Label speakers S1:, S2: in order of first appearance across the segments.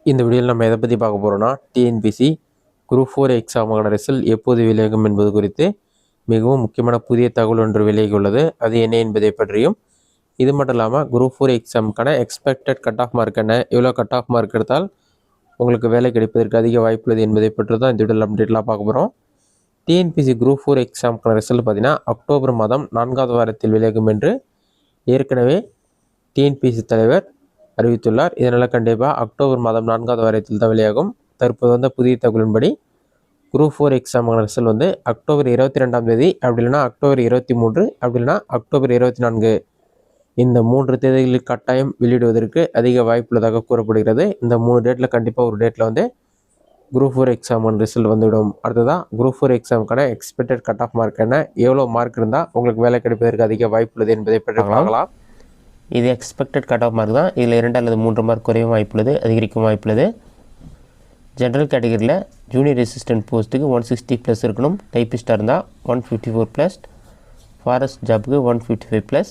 S1: இந்த வீடியோவில் நம்ம எதை பற்றி பார்க்க போகிறோம்னா டிஎன்பிசி குரூப் 4 எக்ஸாமுக்கான ரிசல்ட் எப்போது வெளியாகும் என்பது குறித்து மிகவும் முக்கியமான புதிய தகவல் ஒன்று வெளியாகி உள்ளது. அது என்ன என்பதை பற்றியும், இது மட்டும் இல்லாமல் குரூப் 4 எக்ஸாமுக்கான எக்ஸ்பெக்டட் கட் ஆஃப் மார்க் என்ன, எவ்வளோ கட் ஆஃப் மார்க் எடுத்தால் உங்களுக்கு வேலை கிடைப்பதற்கு அதிக வாய்ப்புள்ளது என்பதை பற்றி தான் இந்த வீடியோவில் அப்டேட்லாம் பார்க்க போகிறோம். டிஎன்பிசி குரூப் 4 எக்ஸாமுக்கான ரிசல்ட் பார்த்தீங்கன்னா அக்டோபர் மாதம் 4வது வாரத்தில் வெளியாகும் என்று ஏற்கனவே டிஎன்பிசி தலைவர் அறிவித்துள்ளார். இதனால் கண்டிப்பாக அக்டோபர் மாதம் 4வது வாரத்தில் தான் வெளியாகும். தற்போது வந்த புதிய தகவலின்படி குரூப் 4 எக்ஸாமுக்கான ரிசல்ட் வந்து அக்டோபர் 22ஆம் தேதி, அப்படி இல்லைனா அக்டோபர் 23, அப்படி இல்லைனா அக்டோபர் 24 இந்த 3 தேதிகளில் கட்டாயம் வெளியிடுவதற்கு அதிக வாய்ப்புள்ளதாக கூறப்படுகிறது. இந்த 3 டேட்டில் கண்டிப்பாக ஒரு டேட்டில் வந்து குரூப் 4 எக்ஸாமுக்கான ரிசல்ட் வந்துவிடும். அடுத்ததான் குரூப் 4 எக்ஸாமுக்கான எக்ஸ்பெக்டட் கட் ஆஃப் மார்க் என்ன, எவ்வளோ மார்க் இருந்தால் உங்களுக்கு வேலை கிடைப்பதற்கு அதிக வாய்ப்புள்ளது என்பதை பற்றி பார்க்கலாம். இது எக்ஸ்பெக்டட் கட் ஆஃப் மார்க் தான். இதில் 2 அல்லது 3 மார்க் குறையும் வாய்ப்புள்ளது, அதிகரிக்கும் வாய்ப்புள்ளது. ஜென்ரல் கேட்டகரியில் ஜூனியர் அசிஸ்டன்ட் போஸ்ட்டுக்கு 160+ இருக்கணும். டைப்பிஸ்டாக இருந்தால் 154+, ஃபாரஸ்ட் ஜாப்புக்கு 155+.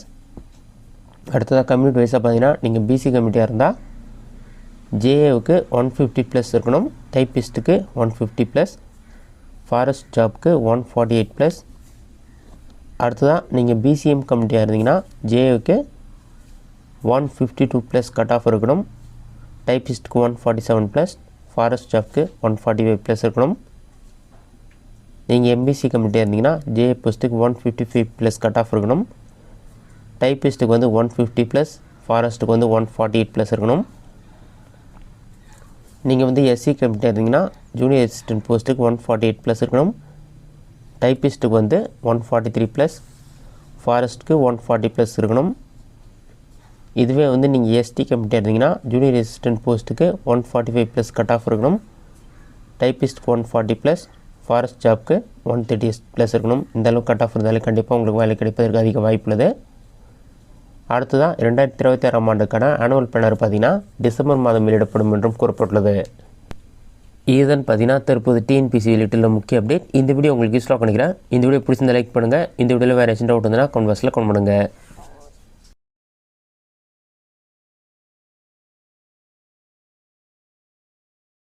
S1: அடுத்ததாக கம்யூனிட்டி வைஸாக பார்த்தீங்கன்னா, நீங்கள் பிசி கம்யூனிட்டியாக இருந்தால் ஜேஏவுக்கு 150+ இருக்கணும். டைப்பிஸ்ட்டுக்கு 150+, ஃபாரஸ்ட் ஜாப்புக்கு 148+. அடுத்ததாக நீங்கள் பிசிஎம் கம்யூனிட்டியாக இருந்தீங்கன்னா ஜேஏவுக்கு 152+ கட் ஆஃப் இருக்கணும். டைப்பிஸ்ட்டுக்கு 147+, ஃபாரஸ்ட் ஜாப்க்கு 145+ இருக்கணும். நீங்கள் எம்பிசி கம்யூனிட்டியாக இருந்தீங்கன்னா ஜேஏ போஸ்ட்டுக்கு 155+ கட் ஆஃப் இருக்கணும். டைப்பிஸ்ட்டுக்கு வந்து 150+, ஃபாரஸ்ட்டுக்கு வந்து 148+ இருக்கணும். நீங்கள் வந்து எஸ்சி கம்யூனிட்டியாக இருந்தீங்கன்னா ஜூனியர் அசிஸ்டன்ட் போஸ்ட்டுக்கு 148+ இருக்கணும். டைப்பிஸ்ட்டுக்கு வந்து 143+, ஃபாரஸ்ட்டுக்கு 140+ இருக்கணும். இதுவே வந்து நீங்கள் எஸ்டி கம்யூனிட்டியாக இருந்தீங்கன்னா ஜூனியர் அசிஸ்டன்ட் போஸ்ட்டுக்கு 145+ கட் ஆஃப் இருக்கணும். டைப்பிஸ்ட்டுக்கு 140+, ஃபாரஸ்ட் ஜாப்க்கு 130+ இருக்கணும். இந்த அளவுக்கு கட் ஆஃப் இருந்தாலே கண்டிப்பாக உங்களுக்கு வேலை கிடைப்பதற்கு அதிக வாய்ப்புள்ளது. அடுத்ததான் 2026ஆம் ஆண்டுக்கான ஆனுவல் பிளானர் பார்த்தீங்கன்னா டிசம்பர் மாதம் வெளியிடப்படும் என்றும் கூறப்பட்டுள்ளது. இதுதான் பார்த்தீங்கன்னா தற்போது டிஎன்பிசி வெளியிட்டுள்ள முக்கிய அப்டேட். இந்த வீடியோ உங்களுக்கு யூஸ்ஃபுல்லாக பண்ணிக்கிறேன். இந்த வீடியோ பிடிச்சிருந்தா லைக் பண்ணுங்கள். இந்த வீடியோவில் வேறு ஏதாச்சும் டவுட் இருந்ததுன்னா கமெண்ட் பாக்ஸில் கமெண்ட் பண்ணுங்கள்.